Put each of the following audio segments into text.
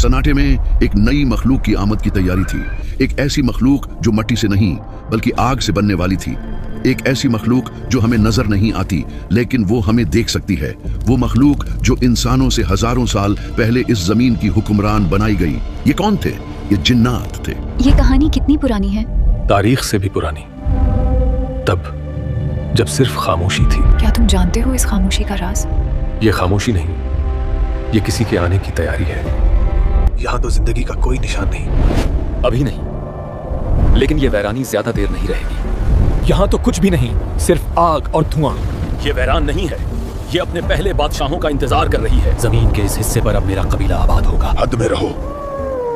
सन्नाटे में एक नई मखलूक की आमद की तैयारी थी। एक ऐसी मखलूक जो मिट्टी से नहीं बल्कि आग से बनने वाली थी। एक ऐसी मखलूक जो हमें नजर नहीं आती लेकिन वो हमें देख सकती है। वो मखलूक जो इंसानों से हजारों साल पहले इस जमीन की हुक्मरान बनाई गई। ये कौन थे? ये जिन्नात थे। ये कहानी कितनी पुरानी है? तारीख से भी पुरानी। तब जब सिर्फ खामोशी थी। क्या तुम जानते हो इस खामोशी का राज? ये खामोशी नहीं, ये किसी के आने की तैयारी है। यहाँ तो जिंदगी का कोई निशान नहीं। अभी नहीं, लेकिन ये वैरानी ज्यादा देर नहीं रहेगी। यहाँ तो कुछ भी नहीं, सिर्फ आग और धुआं। ये वैरान नहीं है, ये अपने पहले बादशाहों का इंतजार कर रही है। जमीन के इस हिस्से पर अब मेरा कबीला आबाद होगा। हद में रहो,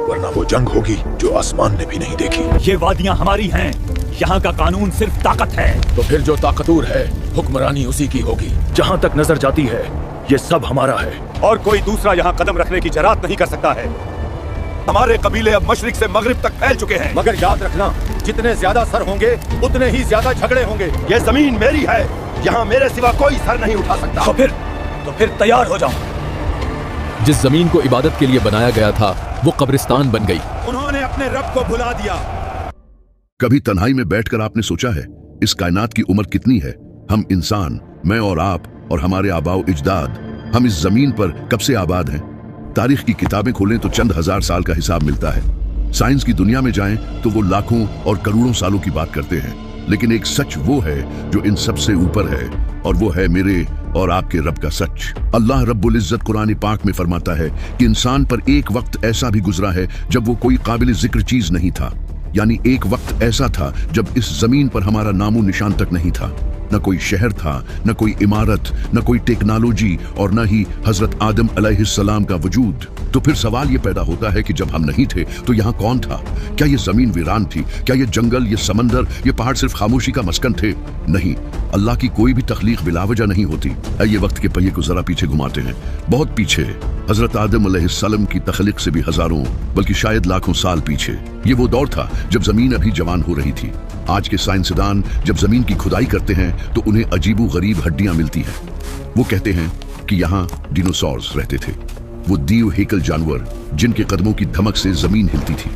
वरना वो जंग होगी जो आसमान ने भी नहीं देखी। ये वादियां हमारी हैं, यहाँ का कानून सिर्फ ताकत है। तो फिर जो ताकतूर है, हुक्मरानी उसी की होगी। जहाँ तक नजर जाती है ये सब हमारा है और कोई दूसरा यहाँ कदम रखने की जरात नहीं कर सकता है। हमारे कबीले अब मशरिक से मगरिब तक फैल चुके हैं। मगर याद रखना, जितने ज्यादा सर होंगे उतने ही ज्यादा झगड़े होंगे। ये जमीन मेरी है, यहाँ मेरे सिवा कोई सर नहीं उठा सकता। तो फिर तैयार हो जाओ। जिस जमीन को इबादत के लिए बनाया गया था वो कब्रिस्तान बन गई। उन्होंने अपने रब को भुला दिया। कभी तन्हाई में बैठकर आपने सोचा है इस कायनात की उम्र कितनी है? हम इंसान, मैं और आप और हमारे आबाओ इजदाद, हम इस जमीन पर कब से आबाद हैं? तारीख की किताबें खोलें तो चंद हजार साल का हिसाब मिलता है। साइंस की दुनिया में जाएं तो वो लाखों और करोड़ों सालों की बात करते हैं। लेकिन एक सच वो है जो इन सब से ऊपर है, और वो है मेरे और आपके रब का सच। अल्लाह रब्बुल इज्जत कुरान पाक में फरमाता है कि इंसान पर एक वक्त ऐसा भी गुजरा है जब वो कोई काबिल जिक्र चीज नहीं था। यानी एक वक्त ऐसा था जब इस जमीन पर हमारा नामो निशान तक नहीं था। न कोई शहर था, न कोई इमारत, न कोई टेक्नोलॉजी और न ही हजरत आदम अलैहिस्सलाम का वजूद। तो फिर सवाल ये पैदा होता है कि जब हम नहीं थे तो यहाँ कौन था? क्या ये जमीन वीरान थी? क्या ये जंगल, ये समंदर, ये पहाड़ सिर्फ खामोशी का मस्कन थे? नहीं, अल्लाह की कोई भी तख्लीक बिलावजा नहीं होती। ये वक्त के पहिए को जरा पीछे घुमाते हैं, बहुत पीछे। हजरत आदम अलैहिस्सलाम की तख्लीक से भी हजारों बल्कि शायद लाखों साल पीछे। ये वो दौर था जब जमीन अभी जवान हो रही थी। आज के साइंसदान जब जमीन की खुदाई करते हैं तो उन्हें अजीबो गरीब हड्डियां मिलती हैं। वो कहते हैं कि यहाँ डिनोसॉर्स रहते थे, वो दीव हेकल जानवर जिनके कदमों की धमक से जमीन हिलती थी।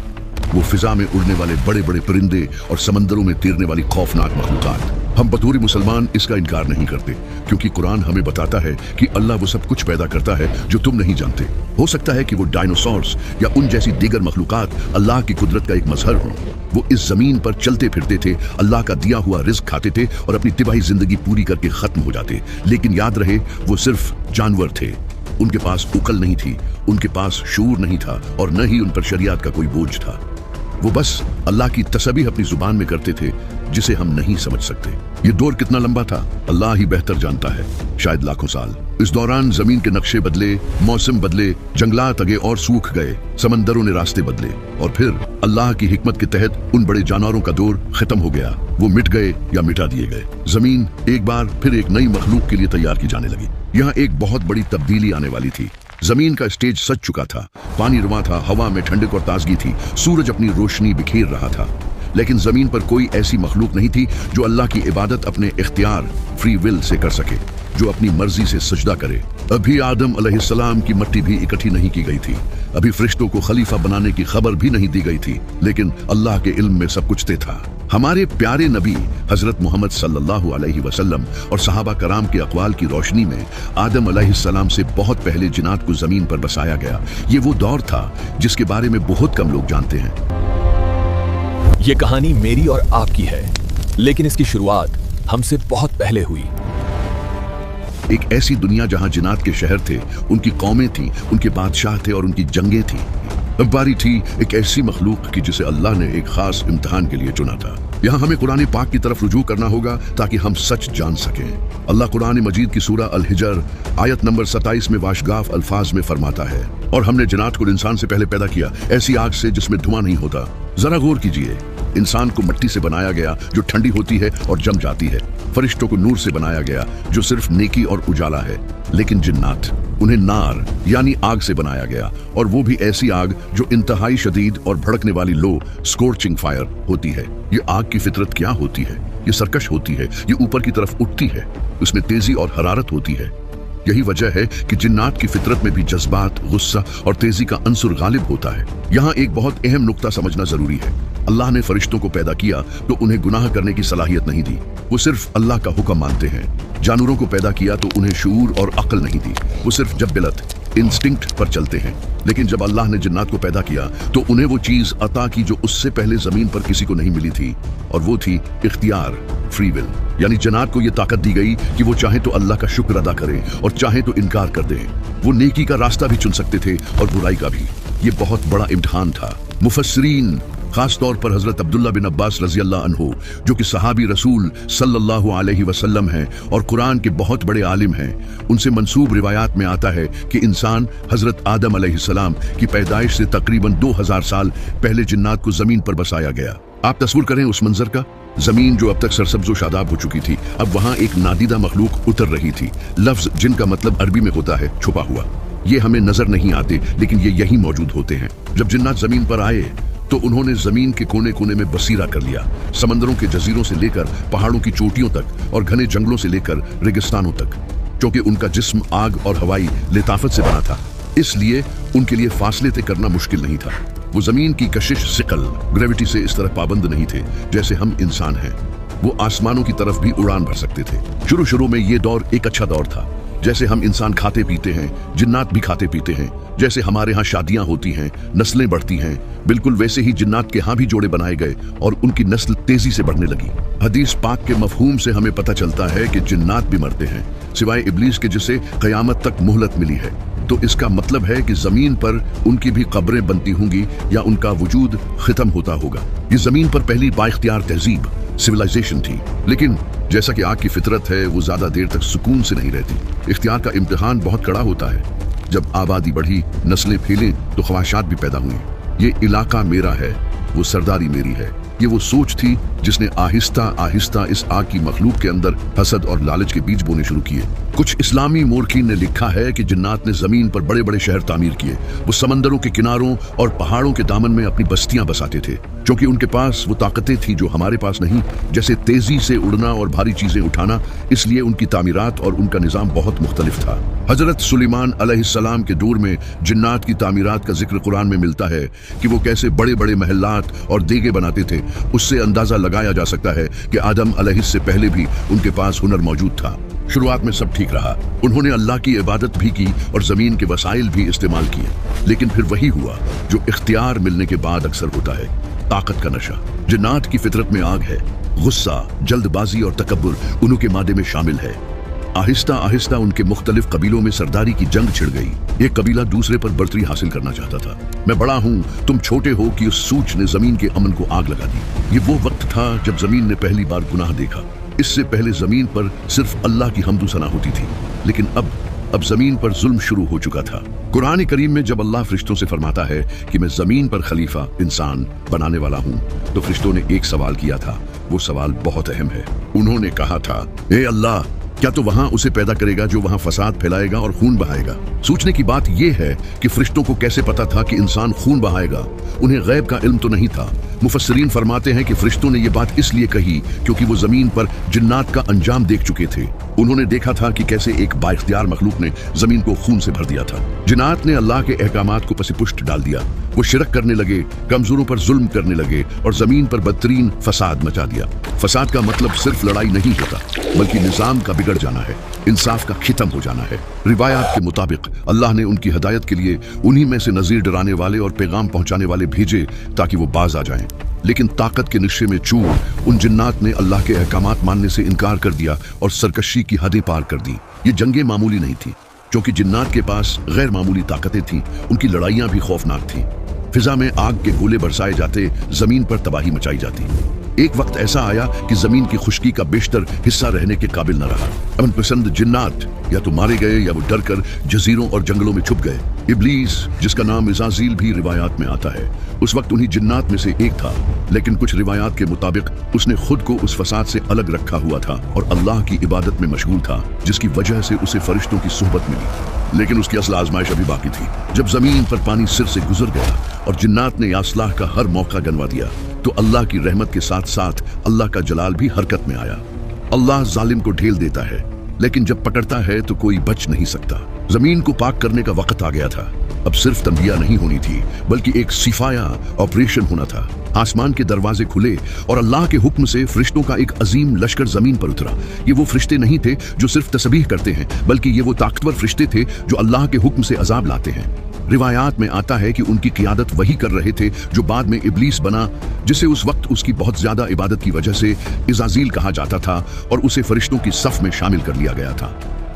वो फिजा में उड़ने वाले बड़े बड़े परिंदे और समंदरों में तैरने वाली खौफनाक मखलूकात। हम बतौर मुसलमान इसका इनकार नहीं करते, क्योंकि कुरान हमें बताता है कि अल्लाह वो सब कुछ पैदा करता है जो तुम नहीं जानते। हो सकता है कि वो डायनासोर्स या उन जैसी दीगर मखलूकात अल्लाह की कुदरत का एक मजहर हो। वो इस जमीन पर चलते फिरते थे, अल्लाह का दिया हुआ रिज्क खाते थे और अपनी तिबाही जिंदगी पूरी करके खत्म हो जाते। लेकिन याद रहे, वो सिर्फ जानवर थे। उनके पास उकल नहीं थी, उनके पास शूर नहीं था और न ही उन पर शरीयत का कोई बोझ था। वो बस अल्लाह की तस्बीह अपनी जुबान में करते थे जिसे हम नहीं समझ सकते। ये दौर कितना लंबा था अल्लाह ही बेहतर जानता है, शायद लाखों साल। इस दौरान जमीन के नक्शे बदले, मौसम बदले, जंगलात अगे और सूख गए, समंदरों ने रास्ते बदले और फिर अल्लाह की हिकमत के तहत उन बड़े जानवरों का दौर खत्म हो गया। वो मिट गए या मिटा दिए गए। जमीन एक बार फिर एक नई मखलूक के लिए तैयार की जाने लगी। यहाँ एक बहुत बड़ी तब्दीली आने वाली थी। जमीन का स्टेज सज चुका था, पानी रुआ था, हवा में ठंडक और ताजगी थी, सूरज अपनी रोशनी बिखेर रहा था। लेकिन जमीन पर कोई ऐसी मखलूक नहीं थी जो अल्लाह की इबादत अपने इख्तियार, फ्री विल से कर सके, जो अपनी मर्जी से सजदा करे। अभी आदम अलैहिस्सलाम की मिट्टी भी इकट्ठी नहीं की गई थी, अभी फरिश्तों को खलीफा बनाने की खबर भी नहीं दी गई थी, लेकिन अल्लाह के इल्म में सब कुछ तय था। हमारे प्यारे नबी हजरत मोहम्मद सल्लल्लाहु अलैहि वसल्लम और सहाबा कराम के अक़वाल की रोशनी में आदम अलैहिस्सलाम से बहुत पहले जिन्नात को जमीन पर बसाया गया। ये वो दौर था जिसके बारे में बहुत कम लोग जानते हैं। ये कहानी मेरी और आपकी है, लेकिन इसकी शुरुआत हमसे बहुत पहले हुई। एक ऐसी दुनिया जहां जिन्नात के शहर थे, उनकी कौमें थीं, उनके बादशाह थे और उनकी जंगें थीं। अब बारी थी एक ऐसी मखलूक की जिसे अल्लाह ने एक खास इम्तिहान के लिए चुना था। यहाँ हमें कुरान पाक की तरफ रुजू करना होगा ताकि हम सच जान सकें। अल्लाह कुरान मजीद की सूरह अल हिजर आयत नंबर 27 में वाशगाफ अल्फाज में फरमाता है, और हमने जिन्नात को इंसान से पहले पैदा किया, ऐसी आग से जिसमें धुआं नहीं होता। जरा गौर कीजिए, इंसान को मिट्टी से बनाया गया जो ठंडी होती है और जम जाती है। फरिश्तों को नूर से बनाया गया जो सिर्फ नेकी और उजाला है। लेकिन जिन्नात, उन्हें नार यानी आग से बनाया गया, और वो भी ऐसी आग जो इंतहाई शदीद और भड़कने वाली लो स्कोर्चिंग फायर होती है। ये आग की फितरत क्या होती है? ये सरकश होती है, ये ऊपर की तरफ उठती है, उसमें तेजी और हरारत होती है। यही वजह है कि जिन्नात की फितरत में भी जज्बात, गुस्सा और तेजी का अंसुर गालिब होता है। यहाँ एक बहुत अहम नुक्ता समझना जरूरी है। अल्लाह ने फरिश्तों को पैदा किया तो उन्हें गुनाह करने की सलाहियत नहीं दी, वो सिर्फ अल्लाह का हुक्म मानते हैं। जानवरों को पैदा किया तो उन्हें शऊर और अक्ल नहीं दी, वो सिर्फ जब्बिलत, इंस्टिंक्ट पर चलते हैं। लेकिन जब अल्लाह ने जिन्नात को पैदा किया तो उन्हें वो चीज अता की जो उससे पहले जमीन पर किसी को नहीं मिली थी, और वो थी इख्तियार, फ्री विल। यानी जिन्नात को ये ताकत दी गई कि वो चाहे तो अल्लाह का शुक्र अदा करें और चाहे तो इनकार कर दें। वो नेकी का रास्ता भी चुन सकते थे और बुराई का भी। ये बहुत बड़ा इम्तिहान था। मुफस्सिरीन, खास तौर पर हजरत अब्दुल्ला बिन अब्बास रजी अल्लाह अन्हु, जो कि सहाबी रसूल सल्लल्लाहु अलैहि वसल्लम हैं और कुरान के बहुत बड़े आलिम हैं, उनसे मंसूब रिवायात में आता है कि इंसान हजरत आदम अलैहिस्सलाम की पैदाइश से तकरीबन 2000 साल पहले जिन्नात को जमीन पर बसाया गया। आप तस्वीर करें उस मंजर का। जमीन जो अब तक सरसब्ज़ो शादाब हो चुकी थी, अब वहां एक नादीदा मखलूक उतर रही थी। लफ्ज जिन का मतलब अरबी में होता है छुपा हुआ। ये हमें नजर नहीं आते, लेकिन ये यहीं मौजूद होते हैं। जब जिन्नात जमीन पर आए तो उन्होंने जमीन के कोने कोने में बसीरा कर लिया। समंदरों के जजीरों से लेकर पहाड़ों की चोटियों तक और घने जंगलों से लेकर रेगिस्तानों तक। क्योंकि उनका जिस्म आग और हवाई लेताफत से बना था, इसलिए उनके लिए फासले तय करना मुश्किल नहीं था। वो जमीन की कशिश, सिकल, ग्रेविटी से इस तरह पाबंद नहीं थे जैसे हम इंसान हैं। वो आसमानों की तरफ भी उड़ान भर सकते थे। शुरू में ये दौर एक अच्छा दौर था। जैसे हम इंसान खाते पीते हैं, जिन्नात भी खाते पीते हैं। जैसे हमारे यहाँ शादियां होती हैं, नस्लें बढ़ती हैं, बिल्कुल वैसे ही जिन्नात के यहाँ भी जोड़े बनाए गए और उनकी नस्ल तेजी से बढ़ने लगी। हदीस पाक के मफहूम से हमें पता चलता है कि जिन्नात भी मरते हैं, सिवाय इब्लीस के जिसे क़यामत तक मोहलत मिली है। तो इसका मतलब है कि जमीन पर उनकी भी कब्रें बनती होंगी या उनका वजूद खत्म होता होगा। ये जमीन पर पहली बाइख्तियार तहजीब, सिविलाइजेशन थी। लेकिन जैसा कि आग की फितरत है, वो ज्यादा देर तक सुकून से नहीं रहती। इख्तियार का इम्तिहान बहुत कड़ा होता है। जब आबादी बढ़ी, नस्लें फैली तो ख्वाहिशात भी पैदा हुई। ये इलाका मेरा है, वो सरदारी मेरी है। ये वो सोच थी जिसने आहिस्ता आहिस्ता इस आग की मखलूक के अंदर हसद और लालच के बीज बोने शुरू किए। कुछ इस्लामी मोरखीन ने लिखा है कि जिन्नात ने जमीन पर बड़े बड़े शहर तामीर किए। वो समंदरों के किनारों और पहाड़ों के दामन में अपनी बस्तियां बसाते थे, क्योंकि उनके पास वो ताकतें थी जो हमारे पास नहीं, जैसे तेजी से उड़ना और भारी चीजें उठाना। इसलिए उनकी तामीरात और उनका निजाम बहुत मुख्तलिफ था। हजरत सुलेमान अलैहिस्सलाम के दौर में जिन्नात की तामीरात का जिक्र कुरान में मिलता है कि वो कैसे बड़े बड़े महलात और देगे बनाते थे। उससे अंदाजा लगाया जा सकता है कि आदम अलैहिस्सलाम से पहले भी उनके पास हुनर मौजूद था। शुरुआत में सब ठीक रहा, उन्होंने अल्लाह की इबादत भी की और जमीन के वसाइल भी इस्तेमाल किए। लेकिन फिर वही हुआ जो इख्तियार मिलने के बाद अक्सर होता है, ताकत का नशा। जिन्नात की फितरत में आग है, गुस्सा, जल्दबाजी और तकब्बुर उनके मादे में शामिल है। आहिस्ता आहिस्ता उनके मुख्तलिफ कबीलों में सरदारी की जंग छिड़ गई। एक कबीला दूसरे पर बर्तरी हासिल करना चाहता था। मैं बड़ा हूँ, तुम छोटे हो कि उस सूच ने जमीन के अमन को आग लगा दी। ये वो वक्त था जब जमीन ने पहली बार गुनाह देखा। इससे पहले जमीन पर सिर्फ अल्लाह की हम्दो सना होती थी, लेकिन अब जमीन पर जुल्म शुरू हो चुका था। कुरान करीम में जब अल्लाह फरिश्तों से फरमाता है कि मैं जमीन पर खलीफा इंसान बनाने वाला हूँ, तो फरिश्तों ने एक सवाल किया था। वो सवाल बहुत अहम है। उन्होंने कहा था, ए अल्लाह, क्या तो वहां उसे पैदा करेगा जो वहां फसाद फैलाएगा और खून बहाएगा? सोचने की बात यह है कि फरिश्तों को कैसे पता था कि इंसान खून बहाएगा? उन्हें गैब का इल्म तो नहीं था। मुफस्सिरीन फरमाते हैं कि फरिश्तों ने यह बात इसलिए कही क्योंकि वो जमीन पर जिन्नात का अंजाम देख चुके थे। उन्होंने देखा था कि कैसे एक बाइख्तियार मखलूक ने जमीन को खून से भर दिया था। जिन्नात ने अल्लाह के अहकामात को पसीपुष्ट डाल दिया। वो शिरक करने लगे, कमजोरों पर जुल्म करने लगे और जमीन पर बदतरीन फसाद मचा दिया। फसाद का मतलब सिर्फ लड़ाई नहीं होता, बल्कि निजाम का बिगड़ जाना है, इंसाफ का खत्म हो जाना है। रिवायात के मुताबिक अल्लाह ने उनकी हिदायत के लिए उन्हीं में से नजीर डराने वाले और पैगाम पहुंचाने वाले भेजे ताकि वो बाज आ जाएं। लेकिन ताकत के नशे में चूर उन जिन्नात ने अल्लाह के अहकामात मानने से इनकार कर दिया और सरकशी की हदें पार कर दी। ये जंगें मामूली नहीं थी, क्योंकि जिन्नात के पास गैर मामूली ताकतें थीं। उनकी लड़ाइयां भी खौफनाक थीं। फिजा में आग के गोले बरसाए जाते, जमीन पर तबाही मचाई जाती। एक वक्त ऐसा आया कि जमीन की खुश्की का बेशतर हिस्सा रहने के काबिल न रहा। अमन पसंद जिन्नात या तो मारे गए या वो डर कर जजीरों और जंगलों में छुप गए। इब्लीस, जिसका नाम इज़ाज़ील भी रिवायात में आता है, उस वक्त उन्हीं जिन्नात में से एक था। लेकिन कुछ रिवायात के मुताबिक उसने खुद को उस फसाद से अलग रखा हुआ था और अल्लाह की इबादत में मशगूल था, जिसकी वजह से उसे फरिश्तों की सुहबत मिली। लेकिन उसकी असल आजमाइश अभी बाकी थी। जब जमीन पर पानी सिर से गुजर गया और जिन्नात ने यासलाह का हर मौका गंवा दिया, तो अल्लाह की रहमत के साथ साथ अल्लाह का जलाल भी हरकत में आया। अल्लाह जालिम को ढेल देता है, लेकिन जब पकड़ता है तो कोई बच नहीं सकता। जमीन को पाक करने का वक्त आ गया था। अब सिर्फ तंबिया नहीं होनी थी, बल्कि एक सिफाया ऑपरेशन होना था। आसमान के दरवाजे खुले और अल्लाह के हुक्म से फरिश्तों का एक अजीम लश्कर जमीन पर उतरा। ये वो फरिश्ते नहीं थे जो सिर्फ तस्बीह करते हैं, बल्कि ये वो ताकतवर फरिश्ते थे जो अल्लाह के हुक्म से अजाब लाते हैं। रिवायात में आता है कि उनकी क़ियादत वही कर रहे थे जो बाद में इब्लीस बना, जिसे उस वक्त उसकी बहुत ज्यादा इबादत की वजह से इज़ाज़ील कहा जाता था और उसे फरिश्तों की सफ में शामिल कर लिया गया था,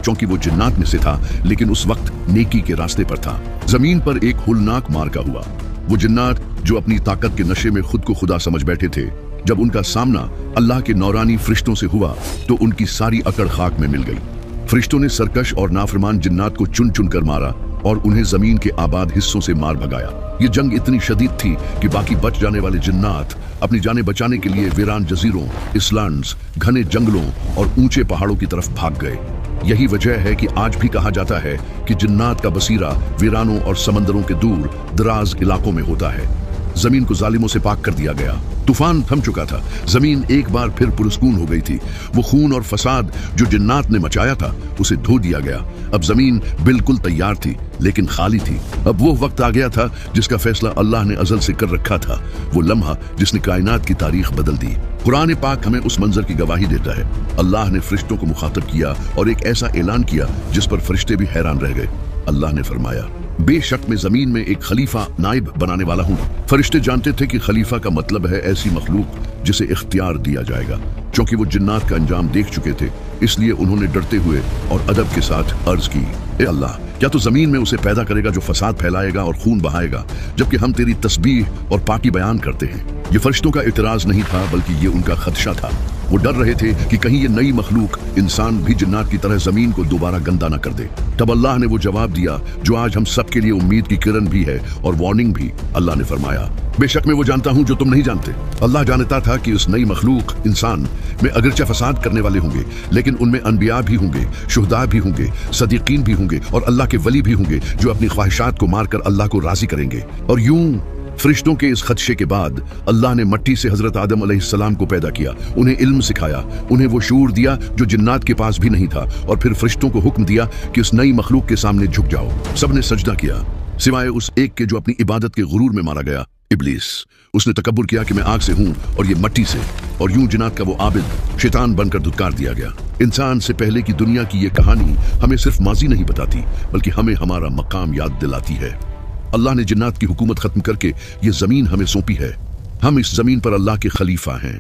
क्योंकि वो जिन्नात में से था लेकिन उस वक्त नेकी के रास्ते पर था। जमीन पर एक होलनाक मार्का हुआ। वो जिन्नात जो अपनी ताकत के नशे में खुद को खुदा समझ बैठे थे, जब उनका सामना अल्लाह के नौरानी फरिश्तों से हुआ तो उनकी सारी अकड़ खाक में मिल गई। फरिश्तों ने सरकश और नाफरमान जिन्नात को चुन चुन कर मारा और उन्हें जमीन के आबाद हिस्सों से मार भगाया। ये जंग इतनी शदीद थी कि बाकी बच जाने वाले जिन्नात अपनी जानें बचाने के लिए वीरान जजीरों, इसलैंड्स, घने जंगलों और ऊंचे पहाड़ों की तरफ भाग गए। यही वजह है कि आज भी कहा जाता है कि जिन्नात का बसीरा वीरानों और समंदरों के दूर दराज इलाकों में होता है। जमीन को जालिमों से पाक कर दिया गया। तूफान थम चुका था। जमीन एक बार फिर पुरस्कून हो गई थी। वो खून और फसाद जो जिन्नात ने मचाया था उसे धो दिया गया। अब जमीन बिल्कुल तैयार थी लेकिन खाली थी। अब वो वक्त आ गया था जिसका फैसला अल्लाह ने अजल से कर रखा था, वो लम्हा जिसने कायनात की तारीख बदल दी। कुरान पाक हमें उस मंजर की गवाही देता है। अल्लाह ने फरिश्तों को मुखातब किया और एक ऐसा ऐलान किया जिस पर फरिश्ते भी हैरान रह गए। अल्लाह ने फरमाया, बेशक मैं जमीन में एक खलीफा नाइब बनाने वाला हूँ। फरिश्ते जानते थे कि खलीफा का मतलब है ऐसी मखलूक जिसे इख्तियार दिया जाएगा। क्योंकि वो जिन्नात का अंजाम देख चुके थे, इसलिए उन्होंने डरते हुए और अदब के साथ अर्ज की, ए अल्लाह, क्या तो जमीन में उसे पैदा करेगा जो फसाद फैलाएगा और खून बहाएगा, जबकि हम तेरी तस्बीह और पाकी बयान करते हैं। ये फरिश्तों का इतराज नहीं था, बल्कि ये उनका खदशा था। वो डर रहे थे कि कहीं ये नई मखलूक इंसान भी जिन्नात की तरह जमीन को दोबारा गंदा न कर दे। तब अल्लाह ने वो जवाब दिया जो आज हम सब के लिए उम्मीद की किरण भी है और वार्निंग भी। अल्लाह ने फरमाया, बेशक मैं वो जानता हूँ जो तुम नहीं जानते। अल्लाह जानता था कि उस नई मखलूक इंसान में अगरचे फसाद करने वाले होंगे, लेकिन उनमें अनबिया भी होंगे, शुहदा भी होंगे, सदीकीन भी होंगे और अल्लाह के वली भी होंगे जो अपनी ख्वाहिशात को मारकर अल्लाह को राजी करेंगे। और यूं फरिश्तों के इस खदशे के बाद अल्लाह ने मट्टी से हजरत आदम अलैहिस्सलाम को पैदा किया, उन्हें इल्म सिखाया, उन्हें वो शूर दिया जो जिन्नात के पास भी नहीं था, और फिर फरिश्तों को हुक्म दिया कि उस नई मखलूक के सामने झुक जाओ। सबने सजदा किया सिवाय उस एक के जो अपनी इबादत के गुरूर में मारा गया, इब्लीस। उसने तकब्बुर किया कि मैं आग से हूं और ये मट्टी से, और यूं जिन्नात का वो आबिद शैतान बनकर धुतकार दिया गया। इंसान से पहले की दुनिया की ये कहानी हमें सिर्फ माजी नहीं बताती, बल्कि हमें हमारा मकाम याद दिलाती है। अल्लाह ने जिन्नात की हुकूमत खत्म करके ये जमीन हमें सौंपी है। हम इस जमीन पर अल्लाह के खलीफा हैं।